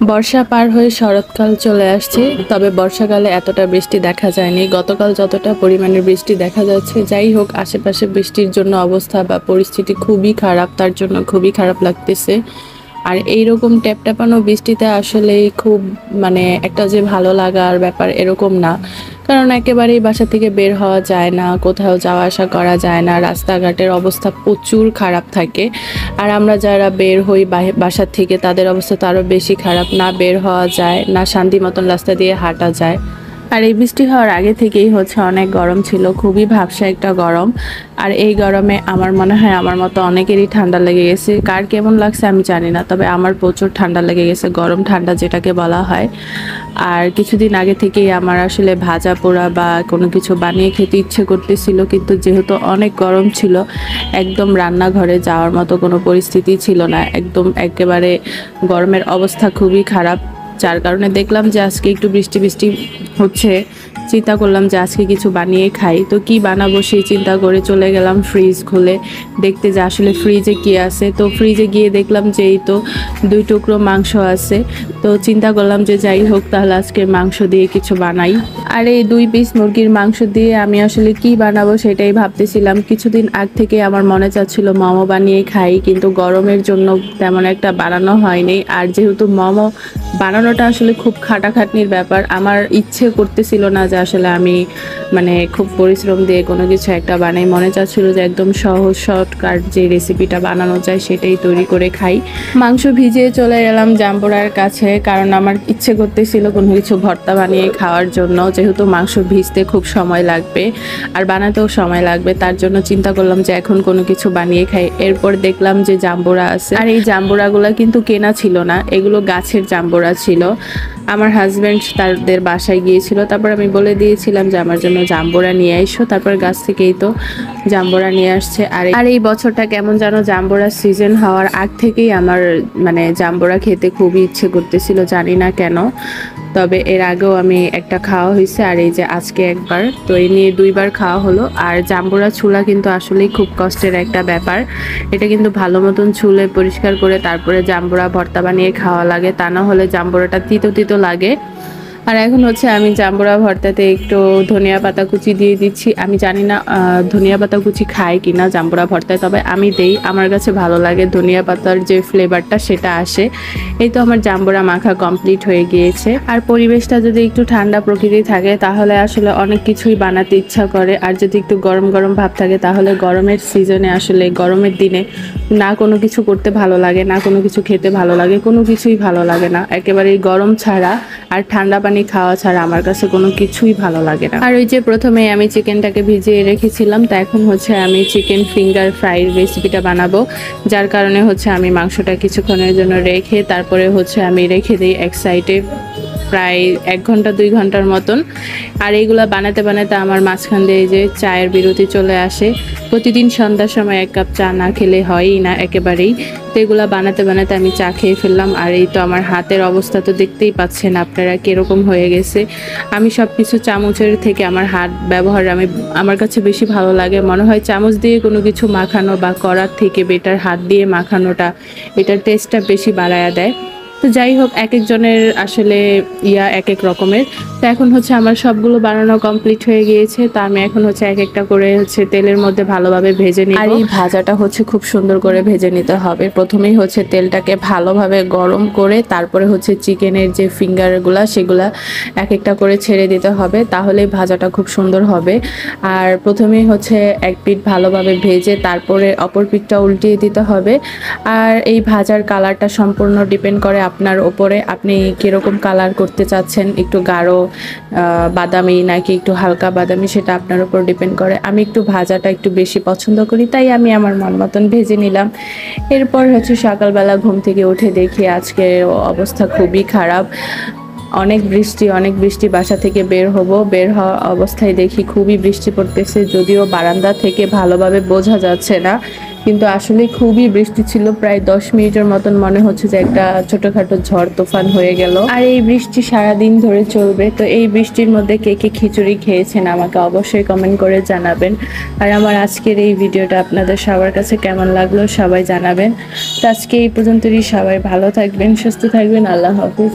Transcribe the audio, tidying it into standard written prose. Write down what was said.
বর্ষা পার হয়ে শরৎকাল চলে আসছে, তবে বর্ষাকালে এতটা বৃষ্টি দেখা যায়নি। গতকাল যতটা পরিমাণের বৃষ্টি দেখা যাচ্ছে, যাই হোক আশেপাশে বৃষ্টির জন্য অবস্থা বা পরিস্থিতি খুবই খারাপ, তার জন্য খুবই খারাপ লাগতেছে। আর এইরকম ট্যাপটাপানো বৃষ্টিতে আসলেই খুব মানে একটা যে ভালো লাগার ব্যাপার এরকম না, কারণ একেবারেই বাসা থেকে বের হওয়া যায় না, কোথাও যাওয়া আসা করা যায় না, রাস্তাঘাটের অবস্থা প্রচুর খারাপ থাকে। আর আমরা যারা বের হই বাসার থেকে তাদের অবস্থা তো আরও বেশি খারাপ, না বের হওয়া যায় না শান্তি মতন রাস্তা দিয়ে হাঁটা যায়। আর এই বৃষ্টি হওয়ার আগে থেকেই অনেক গরম ছিল, খুবই ভ্যাপসা একটা গরম। আর এই গরমে আমার মনে হয় আমার মতো অনেকেরই ঠান্ডা লেগে গেছে, কার কেমন লাগছে আমি জানি না, তবে আমার প্রচুর ঠান্ডা লেগে গেছে, গরম ঠান্ডা যেটাকে বলা হয়। আর কিছুদিন আগে থেকেই আমার আসলে ভাজা পোড়া বা কোনো কিছু বানিয়ে খেতে ইচ্ছে করতেছিল, কিন্তু যেহেতু অনেক গরম ছিল, একদম রান্নাঘরে যাওয়ার মতো কোনো পরিস্থিতি ছিল না, একদম একেবারে গরমের অবস্থা খুবই খারাপ। যার কারণে দেখলাম যে আজকে একটু বৃষ্টি বৃষ্টি হচ্ছে, চিন্তা করলাম যে আজকে কিছু বানিয়ে খাই। তো কি বানাবো সেই চিন্তা করে চলে গেলাম ফ্রিজ খুলে দেখতে যে আসলে ফ্রিজে কি আছে। তো ফ্রিজে গিয়ে দেখলাম যে এই তো 2 টুকরো মাংস আছে। তো চিন্তা করলাম যে যাই হোক তাহলে আজকে মাংস দিয়ে কিছু বানাই। আর এই 2 পিস মুরগির মাংস দিয়ে আমি আসলে কি বানাবো সেটাই ভাবতেছিলাম। কিছুদিন আগ থেকে আমার মনে চাচ্ছিল মোমো বানিয়ে খাই, কিন্তু গরমের জন্য তেমন একটা বানানো হয়নি। আর যেহেতু মোমো বানানোটা আসলে খুব খাটাখাটনির ব্যাপার, আমার ইচ্ছে করতেছিল না যে আসলে আমি মানে খুব পরিশ্রম দিয়ে কোনো কিছু একটা বানাই। মনে চাচ্ছিল যে একদম সহজ শর্টকাট যে রেসিপিটা বানানো যায় সেটাই তৈরি করে খাই। মাংস ভিজিয়ে চলে গেলাম জাম্বুরার কাছে, কারণ আমার ইচ্ছে করতেছিল কোনো কিছু ভর্তা বানিয়ে খাওয়ার জন্য, যেহেতু মাংস ভিজতে খুব সময় লাগবে আর বানাতেও সময় লাগবে, তার জন্য চিন্তা করলাম যে এখন কোনো কিছু বানিয়ে খাই। এরপর দেখলাম যে জাম্বুরা আছে, আর এই জাম্বুরাগুলো কিন্তু কেনা ছিল না, এগুলো গাছের জাম্বুরা ছিল। আমার হাজব্যান্ড তাদের বাসায় গিয়েছিল, তারপর আমি বলে দিয়েছিলাম যে আমার জন্য জাম্বুরা নিয়ে এসো, তারপর গাছ থেকেই তো জাম্বুরা নিয়ে আসছে। আর এই বছরটা কেমন যেন জাম্বুরা সিজন হওয়ার আগ থেকেই আমার মানে জাম্বুরা খেতে খুবই ইচ্ছে করতেছিল, জানি না কেন। তবে এর আগেও আমি একটা খাওয়া হয়েছে, আর এই যে আজকে একবার, তো এই নিয়ে 2বার খাওয়া হলো। আর জাম্বুরা ছুলা কিন্তু আসলেই খুব কষ্টের একটা ব্যাপার, এটা কিন্তু ভালো মতন ছুলে পরিষ্কার করে তারপরে জাম্বুরা ভর্তা বানিয়ে খাওয়া লাগে, তা না হলে জাম্বুরাটা তিতো তিতো লাগে। আর এখন আমি জাম্বুরা ভর্তাতে একটু ধনিয়া পাতা কুচি দিয়ে দিচ্ছি। আমি জানি না ধনিয়া পাতা কুচি খায় কিনা জাম্বুরা ভর্তায়, তবে আমি দেই, আমার কাছে ভালো লাগে, ধনিয়া পাতার যে ফ্লেভারটা সেটা আসে। এই তো আমার জাম্বুরা মাখা কমপ্লিট হয়ে গিয়েছে। আর পরিবেশটা যদি একটু ঠান্ডা প্রকৃতি থাকে তাহলে আসলে অনেক কিছুই বানাতে ইচ্ছা করে, আর যদি একটু গরম গরম ভাব থাকে তাহলে গরমের সিজনে আসলে গরমের দিনে না কোনো কিছু করতে ভালো লাগে, না কোনো কিছু খেতে ভালো লাগে, কোনো কিছুই ভালো লাগে না, একেবারেই গরম ছাড়া আর ঠান্ডা পানি খাওয়া ছাড়া আমার কাছে কোনো কিছুই ভালো লাগে না। আর ওই যে প্রথমে আমি চিকেনটাকে ভিজিয়ে রেখেছিলাম, তা এখন আমি চিকেন ফিঙ্গার ফ্রাই রেসিপিটা বানাবো, যার কারণে আমি মাংসটা কিছুক্ষণের জন্য রেখে তারপরে আমি রেখে দিই এক সাইডে প্রায় 1 ঘন্টা 2 ঘন্টার মতন। আর এইগুলা বানাতে বানাতে আমার মাঝখান দিয়ে যে চায়ের বিরতি চলে আসে, প্রতিদিন সন্ধ্যার সময় 1 কাপ চা না খেলে হয়ই না একেবারেই। তো এগুলা বানাতে বানাতে আমি চা খেয়ে ফেললাম। আর এই তো আমার হাতের অবস্থা তো দেখতেই পাচ্ছেন আপনারা কীরকম হয়ে গেছে। আমি সব কিছু চামচের থেকে আমার হাত ব্যবহার আমার কাছে বেশি ভালো লাগে, মনে হয় চামচ দিয়ে কোনো কিছু মাখানো বা করার থেকে বেটার হাত দিয়ে মাখানোটা, এটার টেস্টটা বেশি বাড়ায়া দেয়। তো যাই হোক এক একজনের আসলে এক এক রকমের। তো এখন আমার সবগুলো বানানো কমপ্লিট হয়ে গিয়েছে, তো আমি এখন এক একটা করে তেলের মধ্যে ভালোভাবে ভেজে নিব। আর এই ভাজাটা খুব সুন্দর করে ভেজে নিতে হবে। প্রথমেই তেলটাকে ভালোভাবে গরম করে তারপরে চিকেনের যে ফিঙ্গারগুলা সেগুলা এক একটা করে ছেড়ে দিতে হবে, তাহলে ভাজাটা খুব সুন্দর হবে। আর প্রথমেই এক পিঠ ভালোভাবে ভেজে তারপরে অপর পিঠটা উল্টিয়ে দিতে হবে। আর এই ভাজার কালারটা সম্পূর্ণ ডিপেন্ড করে আপনার ওপরে, আপনি কীরকম কালার করতে চাচ্ছেন, একটু গাঢ় বাদামি নাকি একটু হালকা বাদামি, সেটা আপনার উপর ডিপেন্ড করে। আমি একটু ভাজাটা একটু বেশি পছন্দ করি, তাই আমি আমার মন মতন ভেজে নিলাম। এরপর সকালবেলা ঘুম থেকে উঠে দেখি আজকে অবস্থা খুবই খারাপ, অনেক বৃষ্টি। বাসা থেকে বের হওয়া অবস্থায় দেখি খুবই বৃষ্টি পড়তেছে, যদিও বারান্দা থেকে ভালোভাবে বোঝা যাচ্ছে না, কিন্তু আসলে খুবই বৃষ্টি ছিল, প্রায় 10 মিনিটের মতন মনে হচ্ছে যে একটা ছোটখাটো ঝড় তুফান হয়ে গেল। আর এই বৃষ্টি সারাদিন ধরে চলবে। তো এই বৃষ্টির মধ্যে কে কে খিচুড়ি খেয়েছেন আমাকে অবশ্যই কমেন্ট করে জানাবেন। আর আমার আজকের এই ভিডিওটা আপনাদের সবার কাছে কেমন লাগলো সবাই জানাবেন। তো আজকে এই পর্যন্তই, সবাই ভালো থাকবেন, সুস্থ থাকবেন, আল্লাহ হাফিজ।